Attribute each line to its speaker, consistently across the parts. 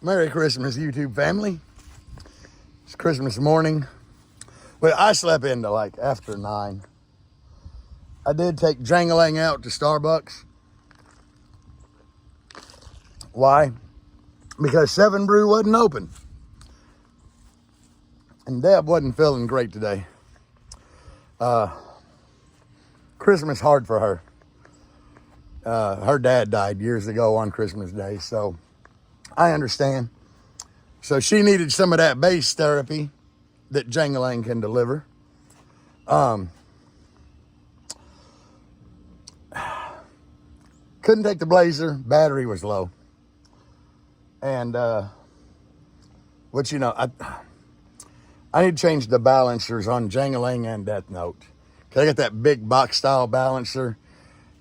Speaker 1: Merry Christmas, YouTube family. It's Christmas morning. Well, I slept into like after 9. I did take Jangalang out to Starbucks. Why? Because 7 Brew wasn't open. And Deb wasn't feeling great today. Christmas hard for her. Her dad died years ago on Christmas Day, so I understand. So she needed some of that base therapy that Jangalang can deliver. Couldn't take the Blazer, battery was low. And, which, you know, I need to change the balancers on Jangalang and Death Note. Cause I got that big box style balancer,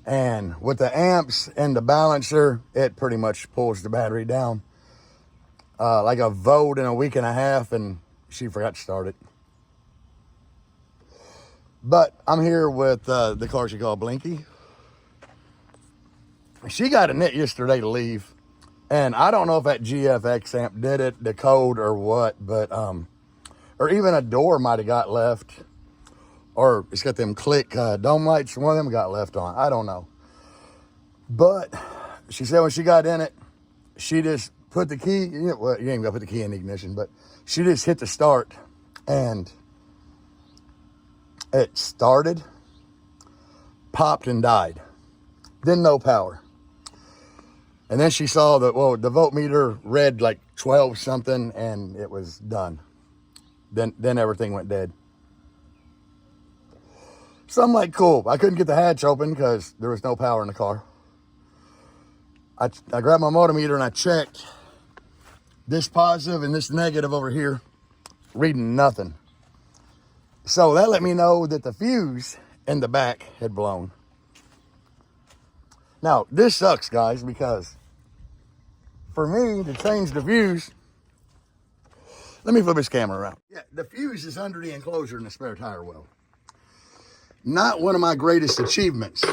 Speaker 1: and with the amps and the balancer, it pretty much pulls the battery down. Like a vote in a week and a half, and she forgot to start it. But I'm here with the car she called Blinky. She got a nit yesterday to leave, and I don't know if that GFX amp did it, the code or what, but or even a door might have got left, or it's got them click dome lights. One of them got left on. I don't know. But she said when she got in it, she just put the key, well, you ain't got to put the key in the ignition, but she just hit the start, and it started, popped, and died. Then no power. And then she saw that, well, the voltmeter read like 12 something, and it was done. Then everything went dead. So I'm like, cool. I couldn't get the hatch open because there was no power in the car. I grabbed my multimeter and I checked this positive and this negative over here, reading nothing. So that let me know that the fuse in the back had blown. Now, this sucks, guys, because for me to change the fuse, let me flip this camera around. Yeah, the fuse is under the enclosure in the spare tire well. Not one of my greatest achievements.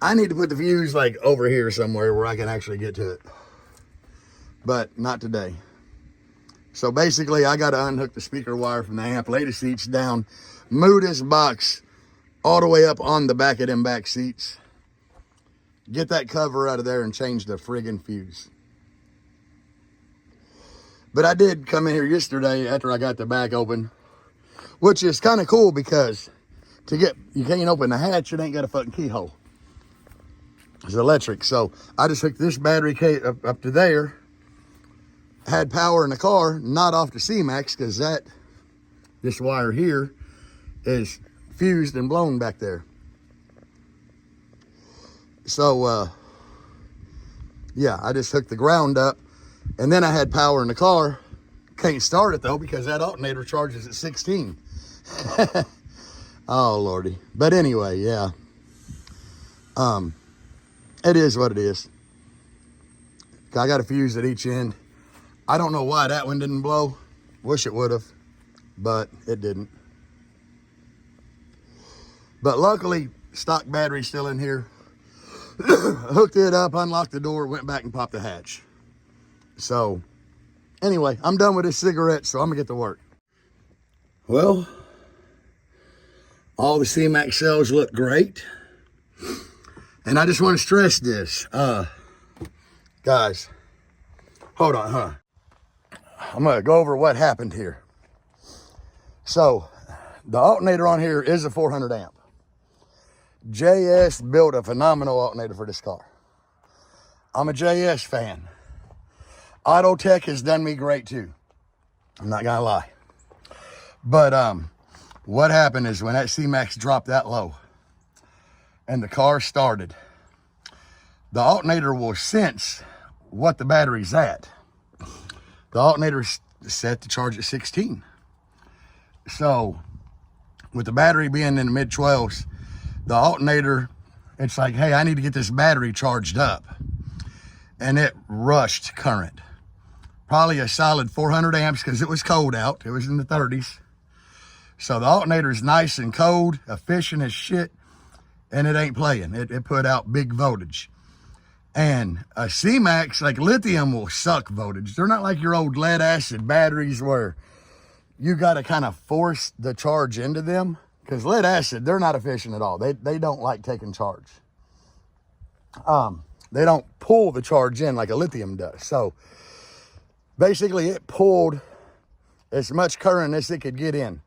Speaker 1: I need to put the fuse like over here somewhere where I can actually get to it. But not today. So basically I got to unhook the speaker wire from the amp, lay the seats down, move this box all the way up on the back of them back seats, get that cover out of there and change the friggin' fuse. But I did come in here yesterday after I got the back open, which is kind of cool because you can't open the hatch, it ain't got a fucking keyhole. It's electric. So I just hooked this battery case up to there, had power in the car, not off the C-Max, because this wire here is fused and blown back there. So, yeah, I just hooked the ground up, and then I had power in the car. Can't start it, though, because that alternator charges at 16. Oh, Lordy. But anyway, yeah. It is what it is. I got a fuse at each end. I don't know why that one didn't blow. Wish it would have, but it didn't. But luckily, stock battery's still in here. Hooked it up, unlocked the door, went back and popped the hatch. So, anyway, I'm done with this cigarette, so I'm gonna get to work. Well, all the C-Max cells look great. And I just want to stress this. Guys, hold on, huh? I'm gonna go over what happened here. So, the alternator on here is a 400 amp. JS built a phenomenal alternator for this car. I'm a JS fan. Autotech has done me great too. I'm not gonna lie. But what happened is when that C-Max dropped that low and the car started, the alternator will sense what the battery's at. The alternator's set to charge at 16. So with the battery being in the mid 12s, the alternator, it's like, hey, I need to get this battery charged up. And it rushed current. Probably a solid 400 amps because it was cold out. It was in the 30s. So the alternator is nice and cold, efficient as shit, and it ain't playing. It put out big voltage. And a C-Max, like lithium, will suck voltage. They're not like your old lead acid batteries where you got to kind of force the charge into them. Because lead acid, they're not efficient at all. They don't like taking charge. They don't pull the charge in like a lithium does. So basically it pulled as much current as it could get in.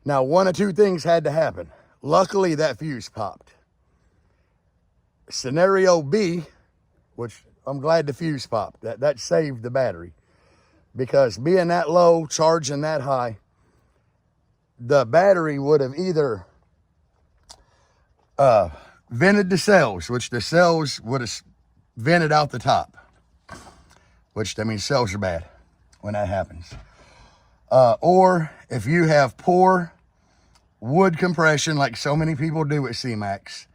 Speaker 1: Now, one of two things had to happen. Luckily, that fuse popped. Scenario B, which I'm glad the fuse popped. That saved the battery. Because being that low, charging that high, the battery would have either vented the cells, which the cells would have vented out the top. Which, that means cells are bad when that happens. Or if you have poor wood compression, like so many people do with C-Max,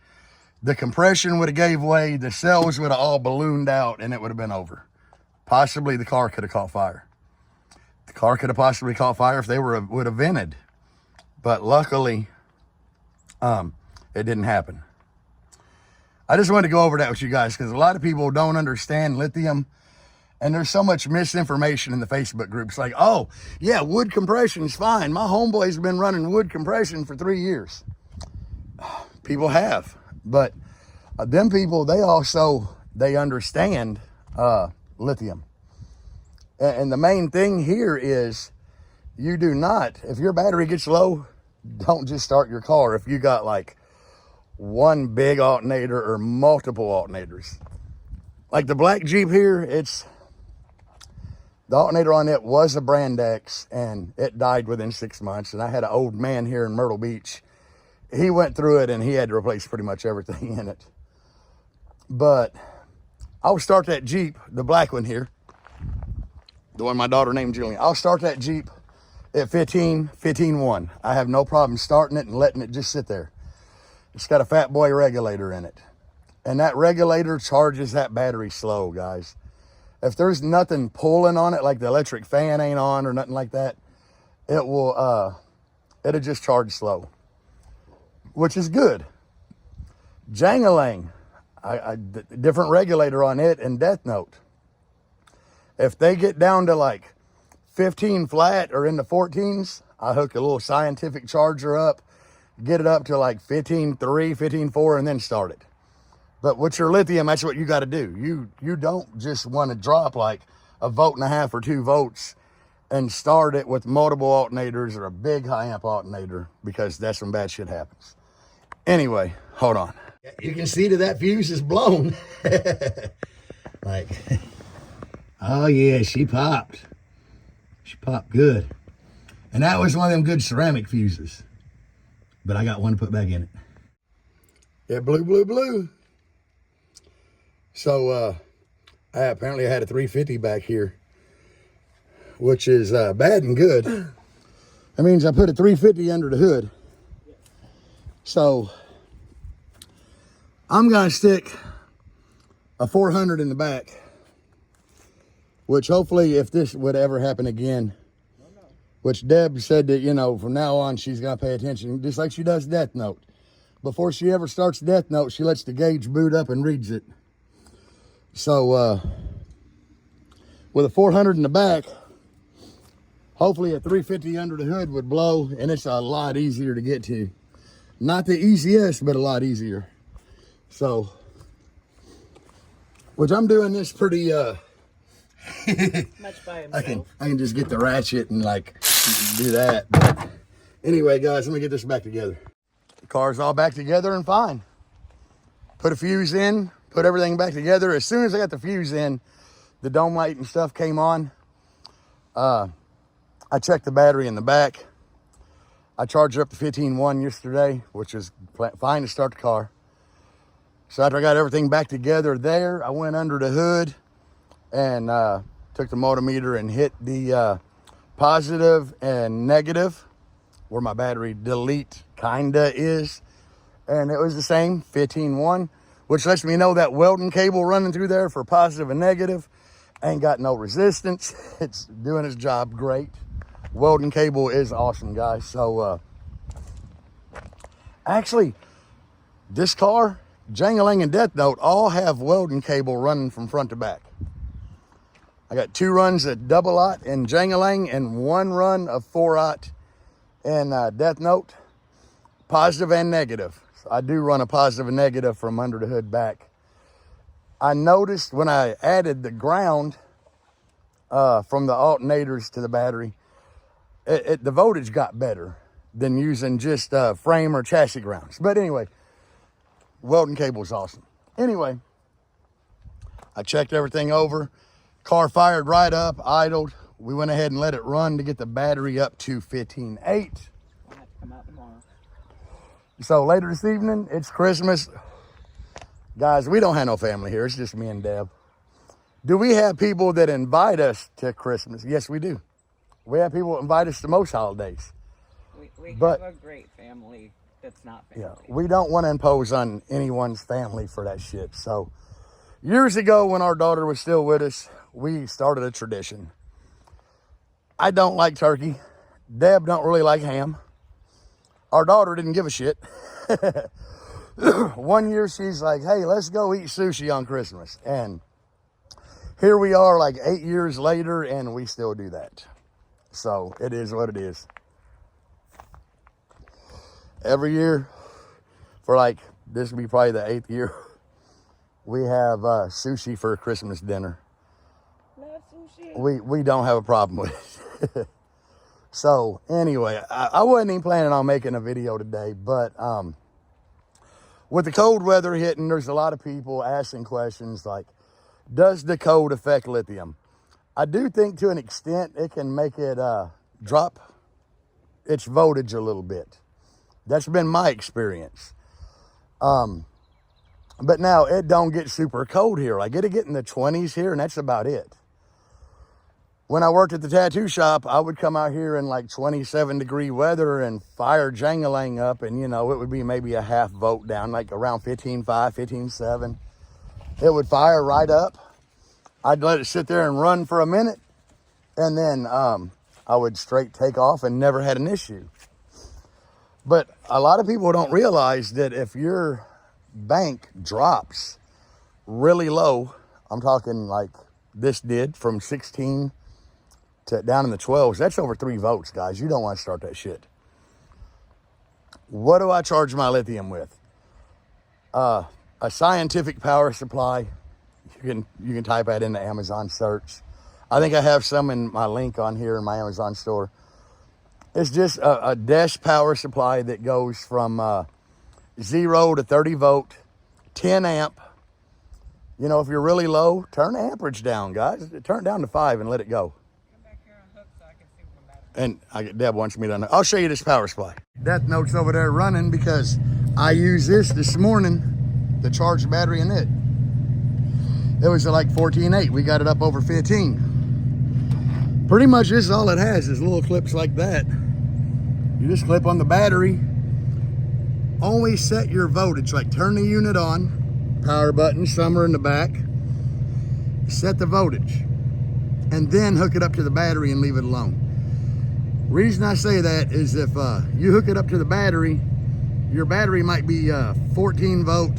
Speaker 1: the compression would have gave way, the cells would have all ballooned out, and it would have been over. Possibly the car could have caught fire. The car could have possibly caught fire if they would have vented. But luckily, it didn't happen. I just wanted to go over that with you guys because a lot of people don't understand lithium. And there's so much misinformation in the Facebook groups. Like, oh, yeah, wood compression is fine. My homeboy's been running wood compression for 3 years. People have. But them people, they understand lithium. And the main thing here is you do not, if your battery gets low, don't just start your car if you got like one big alternator or multiple alternators. Like the black Jeep here, the alternator on it was a Brand X, and it died within 6 months. And I had an old man here in Myrtle Beach. He went through it, and he had to replace pretty much everything in it. But I'll start that Jeep, the black one here, the one my daughter named Julian. I'll start that Jeep at 15.1. I have no problem starting it and letting it just sit there. It's got a Fat Boy regulator in it. And that regulator charges that battery slow, guys. If there's nothing pulling on it, like the electric fan ain't on or nothing like that, it'll just charge slow, which is good. Jangalang, different regulator on it, and Death Note. If they get down to like 15 flat or in the 14s, I hook a little scientific charger up, get it up to like 15.3, 15.4, and then start it. But with your lithium, that's what you got to do. You don't just want to drop like 1.5 volts or 2 volts and start it with multiple alternators or a big high amp alternator, because that's when bad shit happens. Anyway, hold on. You can see that fuse is blown. Like, oh yeah, she popped. She popped good. And that was one of them good ceramic fuses. But I got one to put back in it. Yeah, blue. So, I apparently had a 350 back here, which is bad and good. That means I put a 350 under the hood. So, I'm going to stick a 400 in the back, which hopefully, if this would ever happen again, which Deb said that, you know, from now on, she's got to pay attention, just like she does Death Note. Before she ever starts Death Note, she lets the gauge boot up and reads it. So, with a 400 in the back, hopefully a 350 under the hood would blow, and it's a lot easier to get to. Not the easiest, but a lot easier. So, which I'm doing this pretty,
Speaker 2: much by himself.
Speaker 1: I can just get the ratchet and like do that. But anyway, guys, let me get this back together. The car's all back together and fine. Put a fuse in, put everything back together. As soon as I got the fuse in, the dome light and stuff came on. I checked the battery in the back. I charged it up to 15.1 yesterday, which is fine to start the car. So after I got everything back together there, I went under the hood and took the multimeter and hit the positive and negative where my battery delete kinda is. And it was the same, 15.1, which lets me know that welding cable running through there for positive and negative ain't got no resistance. It's doing its job great. Welding cable is awesome, guys. So actually, this car Jangling and Death Note all have welding cable running from front to back. I got 2 runs of double-aught in Jangling and 1 run of 4-aught in Death Note, positive and negative. So I do run a positive and negative from under the hood back. I noticed when I added the ground from the alternators to the battery, the voltage got better than using just frame or chassis grounds. But anyway, welding cable is awesome. Anyway, I checked everything over. Car fired right up, idled. We went ahead and let it run to get the battery up to 15.8.
Speaker 2: I'll have to come out tomorrow.
Speaker 1: So later this evening, it's Christmas. Guys, we don't have no family here. It's just me and Deb. Do we have people that invite us to Christmas? Yes, we do. We have people that invite us to most holidays.
Speaker 2: We have a great family that's not family.
Speaker 1: Yeah, we don't want to impose on anyone's family for that shit. So years ago when our daughter was still with us, we started a tradition. I don't like turkey. Deb don't really like ham. Our daughter didn't give a shit. One year she's like, hey, let's go eat sushi on Christmas. And here we are like 8 years later and we still do that. So it is what it is. Every year for like, this will be probably the 8th year, we have sushi for Christmas dinner.
Speaker 2: Love sushi.
Speaker 1: We don't have a problem with it. So anyway, I wasn't even planning on making a video today, but with the cold weather hitting, there's a lot of people asking questions like, does the cold affect lithium? I do think to an extent it can make it drop its voltage a little bit. That's been my experience. But now it don't get super cold here. Like it'll get in the 20s here and that's about it. When I worked at the tattoo shop, I would come out here in like 27-degree weather and fire Jangalang up, and you know, it would be maybe a half volt down, like around 15.5, 15.7. It would fire right up. I'd let it sit there and run for a minute, and then I would straight take off and never had an issue. But a lot of people don't realize that if your bank drops really low, I'm talking like this did from 16 to down in the 12s, that's over 3 volts, guys. You don't want to start that shit. What do I charge my lithium with? A scientific power supply. You can type that into Amazon search. I think I have some in my link on here in my Amazon store. It's just a desk power supply that goes from 0 to 30 volt, 10 amp. You know, if you're really low, turn the amperage down, guys. Turn it down to 5 and let it go. And Deb wants me to, I'll show you this power supply. Death Note's over there running because I used this morning to charge the battery in it. It was at like 14.8. We got it up over 15. Pretty much this is all it has is little clips like that. You just clip on the battery. Only set your voltage, like turn the unit on, power button, somewhere in the back. Set the voltage. And then hook it up to the battery and leave it alone. Reason I say that is if you hook it up to the battery, your battery might be 14 volt.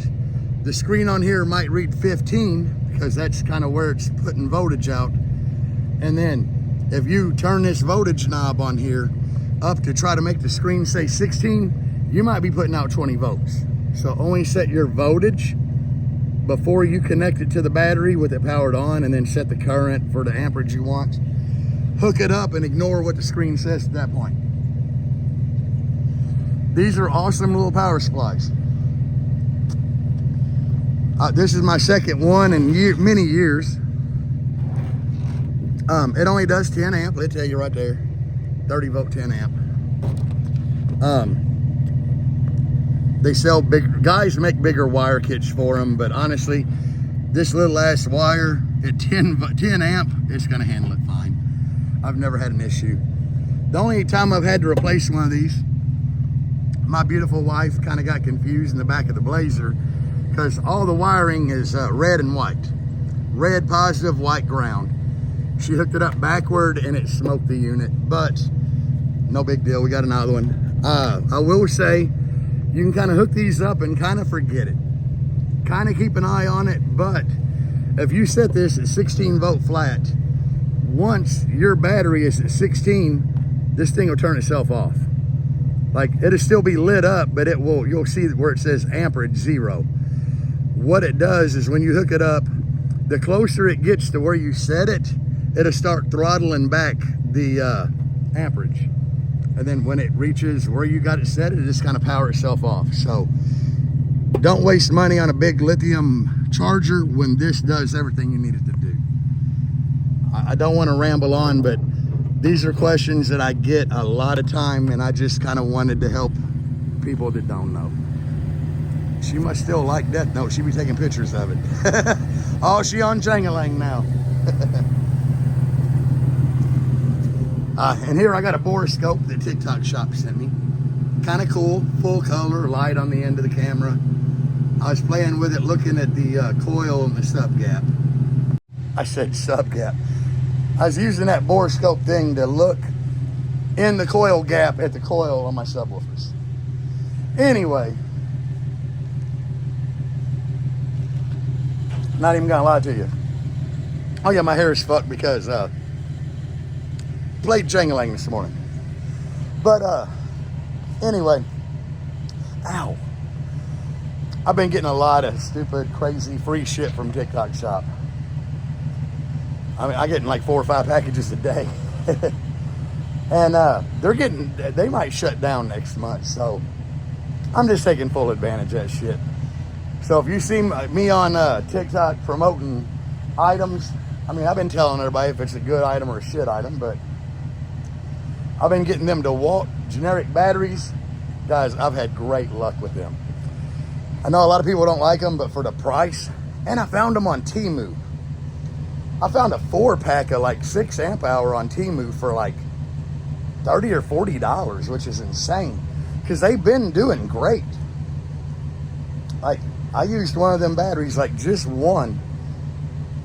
Speaker 1: The screen on here might read 15 because that's kind of where it's putting voltage out. And then if you turn this voltage knob on here up to try to make the screen say 16, you might be putting out 20 volts. So only set your voltage before you connect it to the battery with it powered on, and then set the current for the amperage you want. Hook it up and ignore what the screen says at that point. These are awesome little power supplies. This is my second one in many years. It only does 10 amp. It'll tell you right there. 30 volt, 10 amp. They sell guys make bigger wire kits for them, but honestly, this little ass wire at 10 amp, it's gonna handle it fine. I've never had an issue. The only time I've had to replace one of these, my beautiful wife kind of got confused in the back of the Blazer because all the wiring is red and white. Red positive, white ground. She hooked it up backward and it smoked the unit, but no big deal. We got another one. I will say, you can kind of hook these up and kind of forget it. kind of keep an eye on it, but if you set this at 16 volt flat, once your battery is at 16, this thing will turn itself off. Like, it'll still be lit up, but you'll see where it says amperage 0. What it does is when you hook it up, the closer it gets to where you set it, it'll start throttling back the amperage. And then when it reaches where you got it set, it'll just kind of power itself off. So don't waste money on a big lithium charger when this does everything you need it to do. I don't want to ramble on, but these are questions that I get a lot of time, and I just kind of wanted to help people that don't know. She must still like Death Note. She be taking pictures of it. Oh, she on Jangalang now. And here I got a borescope that TikTok shop sent me. Kind of cool, full color, light on the end of the camera. I was playing with it, looking at the coil and the sub gap. I said sub gap. I was using that borescope thing to look in the coil gap at the coil on my subwoofers. Anyway, not even gonna lie to you. Oh yeah, my hair is fucked because played Jangalang this morning. But anyway, ow. I've been getting a lot of stupid, crazy, free shit from TikTok shop. I mean, I get like 4 or 5 packages a day. And they might shut down next month. So I'm just taking full advantage of that shit. So if you see me on TikTok promoting items, I mean, I've been telling everybody if it's a good item or a shit item, but I've been getting them DeWalt generic batteries. Guys, I've had great luck with them. I know a lot of people don't like them, but for the price, and I found them on Temu. I found a 4-pack of like 6 amp hour on Temu for like $30 or $40, which is insane, because they've been doing great. Like, I used one of them batteries, like just one,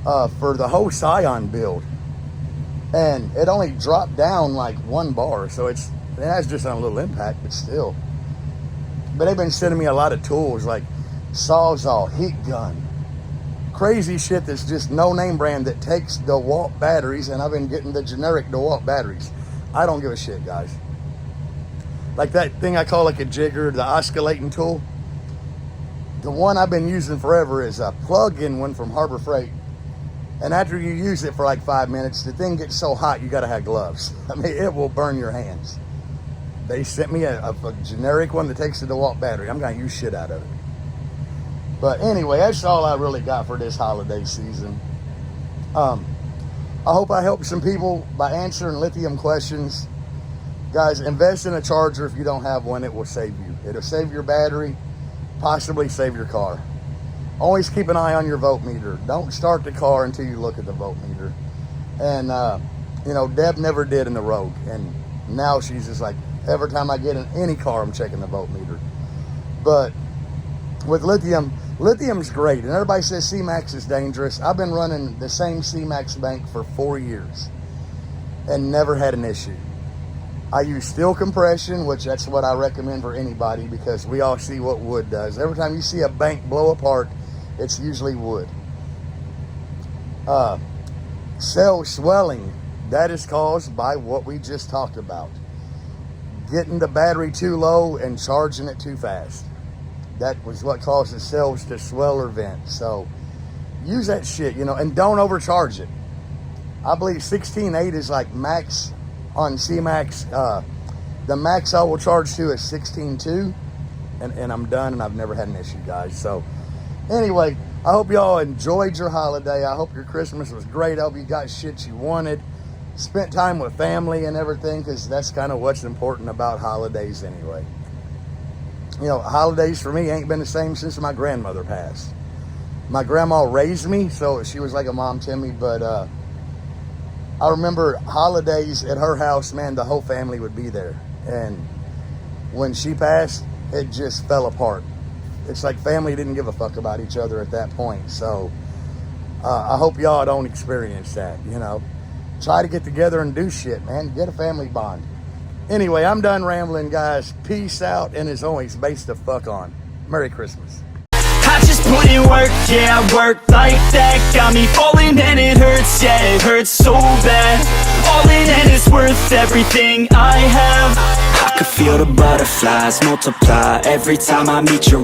Speaker 1: for the whole Scion build, and it only dropped down like 1 bar, so it has just a little impact, but still. But they've been sending me a lot of tools like Sawzall, heat gun, crazy shit that's just no name brand that takes DeWalt batteries, and I've been getting the generic DeWalt batteries. I don't give a shit, guys. Like that thing I call like a jigger, the oscillating tool. The one I've been using forever is a plug-in one from Harbor Freight. And after you use it for like 5 minutes, the thing gets so hot you gotta have gloves. I mean, it will burn your hands. They sent me a generic one that takes the DeWalt battery. I'm gonna use shit out of it. But anyway, that's all I really got for this holiday season. I hope I helped some people by answering lithium questions. Guys, invest in a charger if you don't have one. It will save you. It'll save your battery, possibly save your car. Always keep an eye on your voltmeter. Don't start the car until you look at the voltmeter. And, you know, Deb never did in the Rogue. And now she's just like, every time I get in any car, I'm checking the voltmeter. But with lithium, lithium's great. And everybody says C-Max is dangerous. I've been running the same C-Max bank for 4 years and never had an issue. I use steel compression, which that's what I recommend for anybody, because we all see what wood does. Every time you see a bank blow apart, it's usually wood. Cell swelling, that is caused by what we just talked about. Getting the battery too low and charging it too fast. That was what causes cells to swell or vent. So use that shit, you know, and don't overcharge it. I believe 16.8 is like max on C-Max. The max I will charge to is 16.2, and I'm done, and I've never had an issue, guys. So anyway, I hope y'all enjoyed your holiday. I hope your Christmas was great. I hope you got shit you wanted. Spent time with family and everything, because that's kind of what's important about holidays anyway. You know, holidays for me ain't been the same since my grandmother passed. My grandma raised me, so she was like a mom to me, but I remember holidays at her house, man, the whole family would be there. And when she passed, it just fell apart. It's like family didn't give a fuck about each other at that point. So I hope y'all don't experience that, you know. Try to get together and do shit, man. Get a family bond. Anyway, I'm done rambling, guys. Peace out, and as always, base the fuck on. Merry Christmas.
Speaker 3: I just put in work, yeah, I work like that. Got me falling and it hurts, yeah, it hurts so bad. All in and it's worth everything I have. I could feel the butterflies multiply every time I meet your